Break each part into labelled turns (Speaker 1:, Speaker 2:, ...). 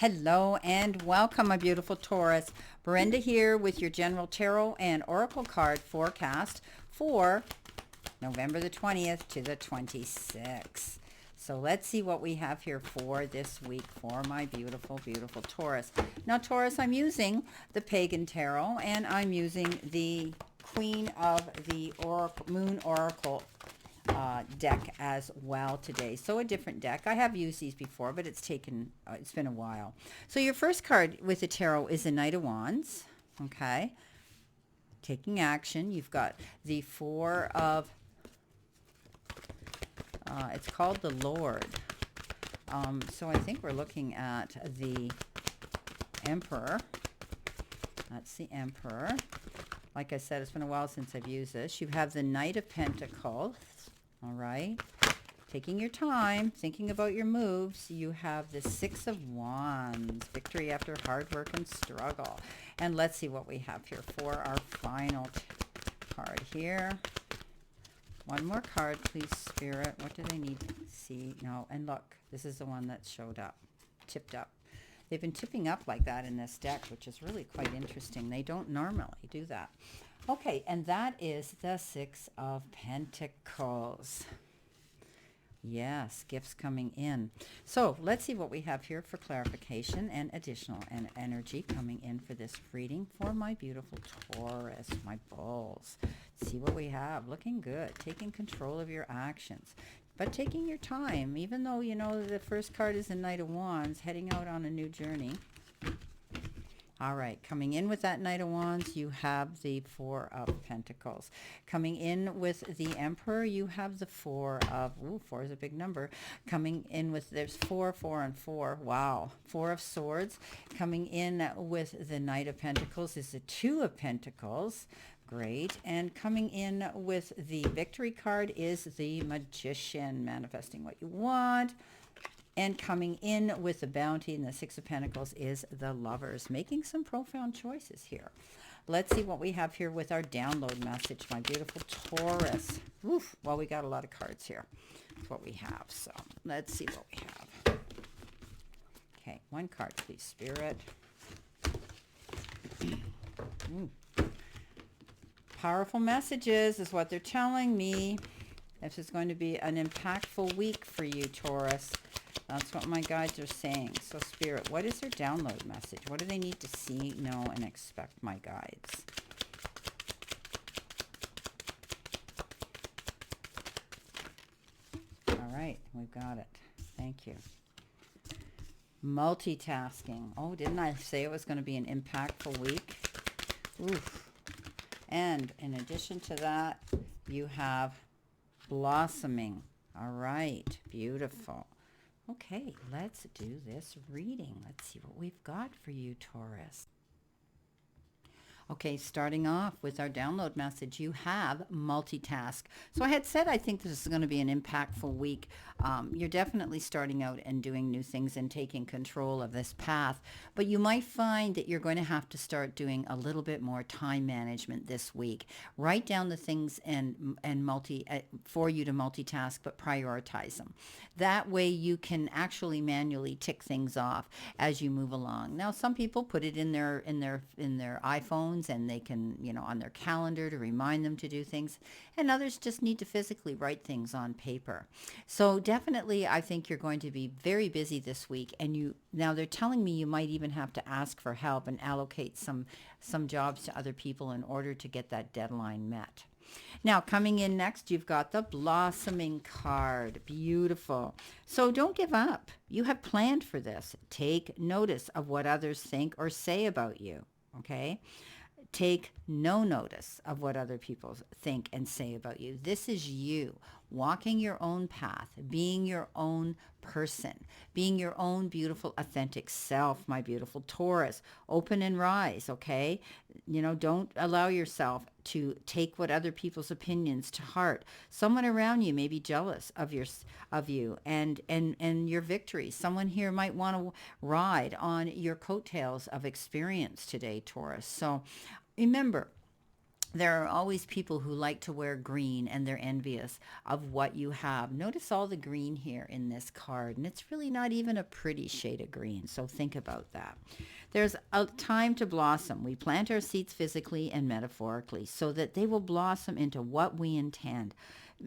Speaker 1: Hello and welcome, my beautiful Taurus. Brenda here with your general tarot and oracle card forecast for November the 20th to the 26th. So let's see what we have here for this week for my beautiful, beautiful Taurus. Now, Taurus, I'm using the Pagan Tarot, and I'm using the Queen of the Oracle, Moon Oracle deck as well today. So a different deck. I have used these before, but it's been a while. So your first card with the tarot is the Knight of Wands. Okay. Taking action. You've got the Four of, it's called the Lord. So I think we're looking at the Emperor. That's the Emperor. Like I said, it's been a while since I've used this. You have the Knight of Pentacles. All right. Taking your time, thinking about your moves. You have the Six of Wands. Victory after hard work and struggle. And let's see what we have here for our final card here. One more card, please, Spirit. What do they need to see? No. And look, this is the one that showed up, tipped up. They've been tipping up like that in this deck, which is really quite interesting. They don't normally do that. Okay, and that is the Six of Pentacles. Yes, gifts coming in. So let's see what we have here for clarification and additional energy coming in for this reading for my beautiful Taurus, my bulls. See what we have. Looking good. Taking control of your actions. But taking your time, even though, you know, the first card is the Knight of Wands, heading out on a new journey. All right, coming in with that Knight of Wands, you have the Four of Pentacles. Coming in with the Emperor, you have the Four of, ooh, 4 is a big number. Coming in with, there's 4, 4, and 4. Wow. 4 of Swords. Coming in with the Knight of Pentacles is the Two of Pentacles. Great. And coming in with the Victory card is the Magician, manifesting what you want. And coming in with the Bounty and the Six of Pentacles is the Lovers, making some profound choices here. Let's see what we have here with our download message, my beautiful Taurus. Oof, well, we got a lot of cards here. That's what we have. So let's see what we have. Okay, one card, please, Spirit. Powerful messages is what they're telling me. This is going to be an impactful week for you, Taurus. That's what my guides are saying. So, Spirit, what is their download message? What do they need to see, know, and expect, my guides? All right, we've got it. Thank you. Multitasking. Oh, didn't I say it was going to be an impactful week? Oof. And in addition to that, you have blossoming. All right, beautiful. Okay, let's do this reading. Let's see what we've got for you, Taurus. Okay, starting off with our download message, you have multitask. So I had said I think this is going to be an impactful week. You're definitely starting out and doing new things and taking control of this path. But you might find that you're going to have to start doing a little bit more time management this week. Write down the things and for you to multitask, but prioritize them. That way you can actually manually tick things off as you move along. Now, some people put it in their iPhone, and they can, you know, on their calendar to remind them to do things, and others just need to physically write things on paper. So definitely I think you're going to be very busy this week, and now they're telling me you might even have to ask for help and allocate some jobs to other people in order to get that deadline met. Now, coming in next, you've got the blossoming card. Beautiful. So don't give up. You have planned for this. Take notice of what others think or say about you. Okay? Take no notice of what other people think and say about you. This is you walking your own path, being your own person, being your own beautiful, authentic self, my beautiful Taurus. Open and rise, okay? You know, don't allow yourself to take what other people's opinions to heart. Someone around you may be jealous of you and your victories. Someone here might want to ride on your coattails of experience today, Taurus. So remember, There are always people who like to wear green and they're envious of what you have. Notice all the green here in this card, and it's really not even a pretty shade of green, so think about that. There's a time to blossom. We plant our seeds physically and metaphorically so that they will blossom into what we intend.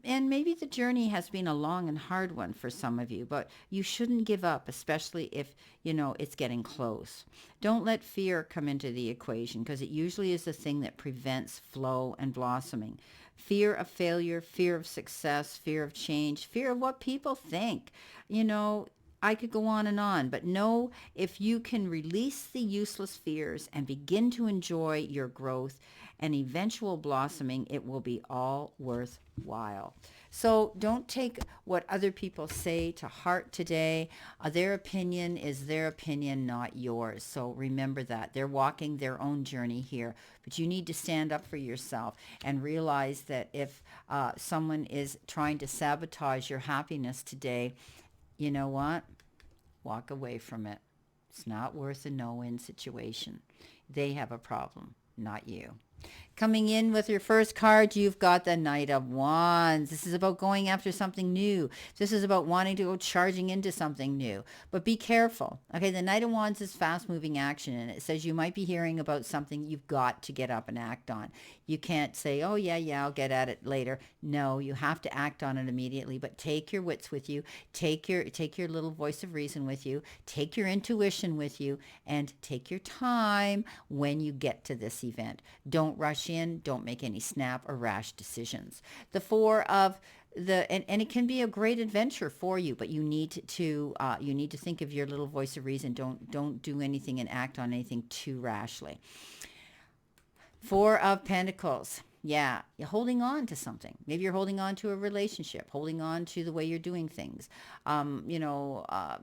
Speaker 1: And maybe the journey has been a long and hard one for some of you, but you shouldn't give up, especially if, it's getting close. Don't let fear come into the equation because it usually is the thing that prevents flow and blossoming. Fear of failure, fear of success, fear of change, fear of what people think. I could go on, but know if you can release the useless fears and begin to enjoy your growth and eventual blossoming, it will be all worthwhile. So don't take what other people say to heart today. Their opinion is their opinion, not yours. So remember that. They're walking their own journey here, but you need to stand up for yourself and realize that if someone is trying to sabotage your happiness today, you know what? Walk away from it. It's not worth a no-win situation. They have a problem, not you. Coming in with your first card, you've got the Knight of Wands. This is about going after something new. This is about wanting to go charging into something new. But be careful. Okay, the Knight of Wands is fast-moving action, and it says you might be hearing about something you've got to get up and act on. You can't say, oh, yeah, I'll get at it later. No, you have to act on it immediately, but take your wits with you. Take your little voice of reason with you. Take your intuition with you, and take your time when you get to this event. Don't rush in. Don't make any snap or rash decisions. The Four of and it can be a great adventure for you, but you need to think of your little voice of reason. Don't do anything and act on anything too rashly. Four of Pentacles. Yeah, you're holding on to something. Maybe you're holding on to a relationship, holding on to the way you're doing things.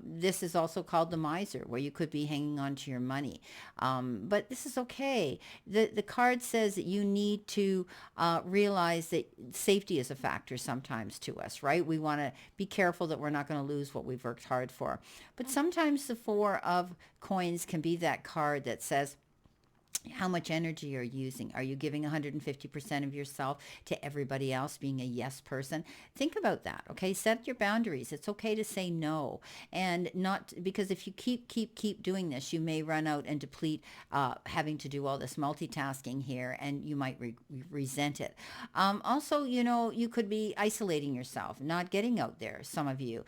Speaker 1: This is also called the miser, where you could be hanging on to your money. But this is okay. The card says that you need to realize that safety is a factor sometimes to us, right? We want to be careful that we're not going to lose what we've worked hard for. But sometimes the Four of Coins can be that card that says, how much energy are you using? Are you giving 150% of yourself to everybody else, being a yes person? Think about that, okay? Set your boundaries. It's okay to say no. And not because if you keep doing this, you may run out and deplete having to do all this multitasking here, and you might resent it. Also, you could be isolating yourself, not getting out there, some of you.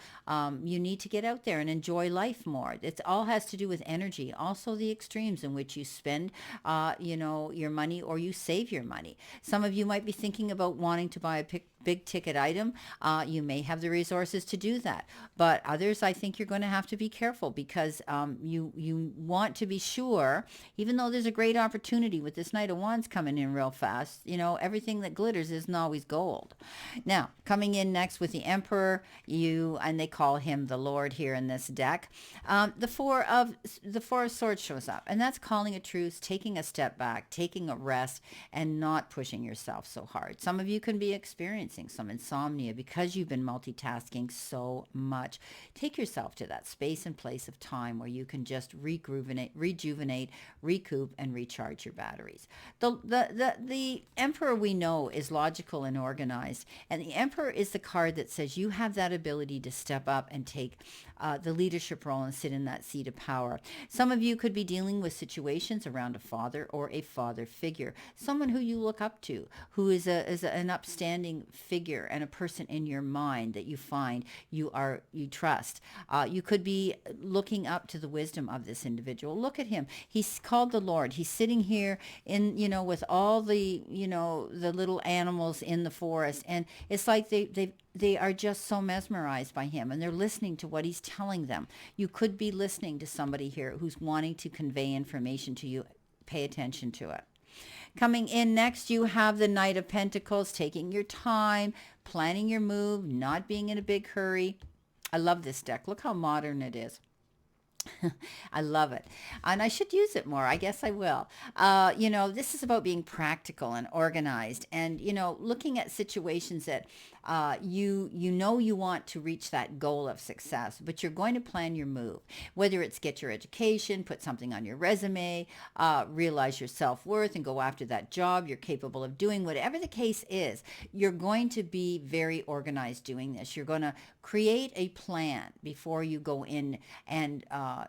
Speaker 1: You need to get out there and enjoy life more. It all has to do with energy. Also, the extremes in which you spend your money or you save your money. Some of you might be thinking about wanting to buy a big ticket item. You may have the resources to do that. But others, I think you're going to have to be careful because you want to be sure, even though there's a great opportunity with this Knight of Wands coming in real fast, everything that glitters isn't always gold. Now, coming in next with the Emperor, and they call him the Lord here in this deck. The Four of Swords shows up, and that's calling a truce, taking a step back, taking a rest, and not pushing yourself so hard. Some of you can be experiencing some insomnia because you've been multitasking so much. Take yourself to that space and place of time where you can just rejuvenate, recoup, and recharge your batteries. The Emperor, we know, is logical and organized, and the Emperor is the card that says you have that ability to step up and take the leadership role and sit in that seat of power. Some of you could be dealing with situations around a father or a father figure, someone who you look up to, who is an upstanding figure and a person in your mind that you find you trust. You could be looking up to the wisdom of this individual. Look at him. He's called the Lord. He's sitting here with all the little animals in the forest, and it's like they are just so mesmerized by him, and they're listening to what he's telling them. You could be listening to somebody here who's wanting to convey information to you. Pay attention to it. Coming in next, you have the Knight of Pentacles, taking your time, planning your move, not being in a big hurry. I love this deck. Look how modern it is. I love it. And I should use it more. I guess I will. This is about being practical and organized and, looking at situations that You know you want to reach that goal of success, but you're going to plan your move. Whether it's get your education, put something on your resume, realize your self-worth and go after that job you're capable of doing, whatever the case is, you're going to be very organized doing this. You're going to create a plan before you go in and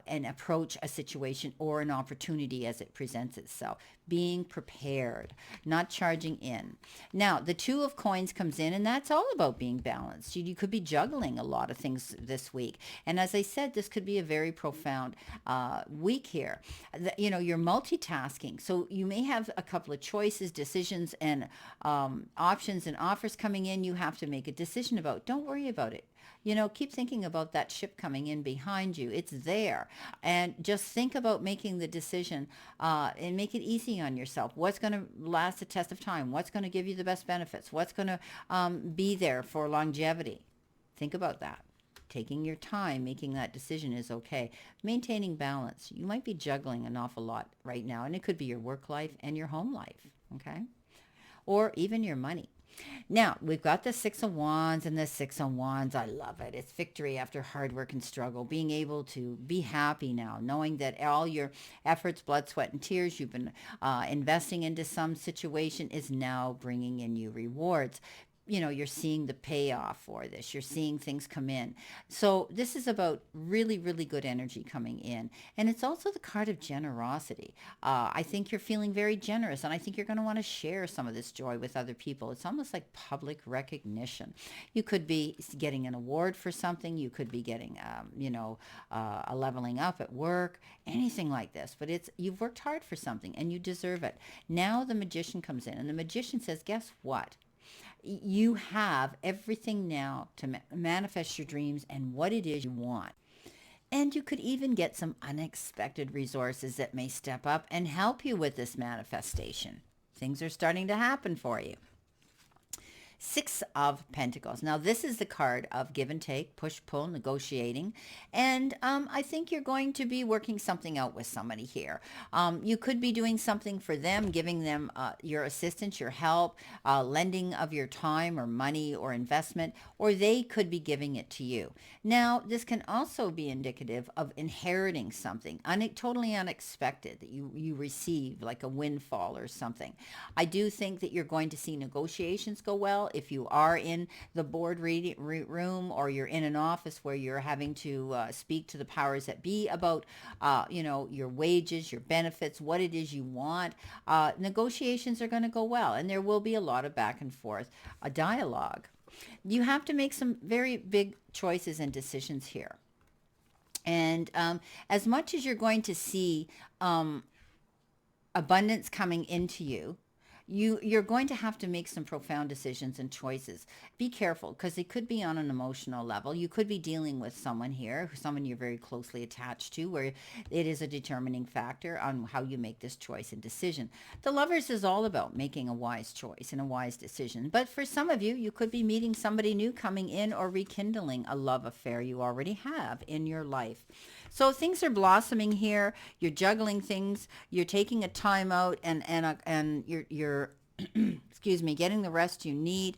Speaker 1: approach a situation or an opportunity as it presents itself. Being prepared, not charging in. Now, the Two of Coins comes in, and that's all about being balanced. You could be juggling a lot of things this week. And as I said, this could be a very profound week here. You're multitasking. So you may have a couple of choices, decisions, and options and offers coming in you have to make a decision about. Don't worry about it. Keep thinking about that ship coming in behind you. It's there. And just think about making the decision and make it easy on yourself. What's going to last the test of time? What's going to give you the best benefits? What's going to be there for longevity? Think about that. Taking your time, making that decision is okay. Maintaining balance. You might be juggling an awful lot right now, and it could be your work life and your home life, okay? Or even your money. Now, we've got the Six of Wands and the Six of Wands. I love it. It's victory after hard work and struggle. Being able to be happy now, knowing that all your efforts, blood, sweat, and tears you've been investing into some situation is now bringing in you rewards. You're seeing the payoff for this. You're seeing things come in. So this is about really, really good energy coming in. And it's also the card of generosity. I think you're feeling very generous, and I think you're going to want to share some of this joy with other people. It's almost like public recognition. You could be getting an award for something. You could be getting, a leveling up at work, anything like this. But you've worked hard for something, and you deserve it. Now the Magician comes in, and the Magician says, guess what? You have everything now to manifest your dreams and what it is you want. And you could even get some unexpected resources that may step up and help you with this manifestation. Things are starting to happen for you. Six of Pentacles. Now, this is the card of give and take, push, pull, negotiating. And I think you're going to be working something out with somebody here. You could be doing something for them, giving them your assistance, your help, lending of your time or money or investment, or they could be giving it to you. Now, this can also be indicative of inheriting something totally unexpected that you receive, like a windfall or something. I do think that you're going to see negotiations go well. If you are in the board room or you're in an office where you're having to speak to the powers that be about, your wages, your benefits, what it is you want, negotiations are going to go well. And there will be a lot of back and forth, a dialogue. You have to make some very big choices and decisions here. And as much as you're going to see abundance coming into you, you're going to have to make some profound decisions and choices. Be careful, because it could be on an emotional level. You could be dealing with someone here, someone you're very closely attached to, where it is a determining factor on how you make this choice and decision. The Lovers is all about making a wise choice and a wise decision. But for some of you, you could be meeting somebody new coming in or rekindling a love affair you already have in your life. So things are blossoming here. You're juggling things. You're taking a time out and you're excuse me, getting the rest you need.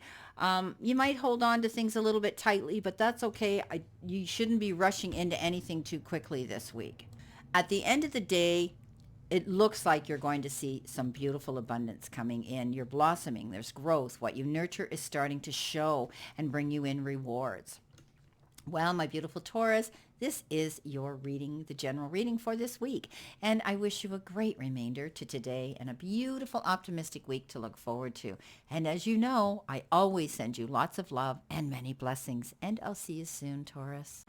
Speaker 1: You might hold on to things a little bit tightly, but that's okay. You shouldn't be rushing into anything too quickly this week. At the end of the day, it looks like you're going to see some beautiful abundance coming in. You're blossoming. There's growth. What you nurture is starting to show and bring you in rewards. Well, my beautiful Taurus, this is your reading, the general reading for this week. And I wish you a great remainder to today and a beautiful, optimistic week to look forward to. And as you know, I always send you lots of love and many blessings. And I'll see you soon, Taurus.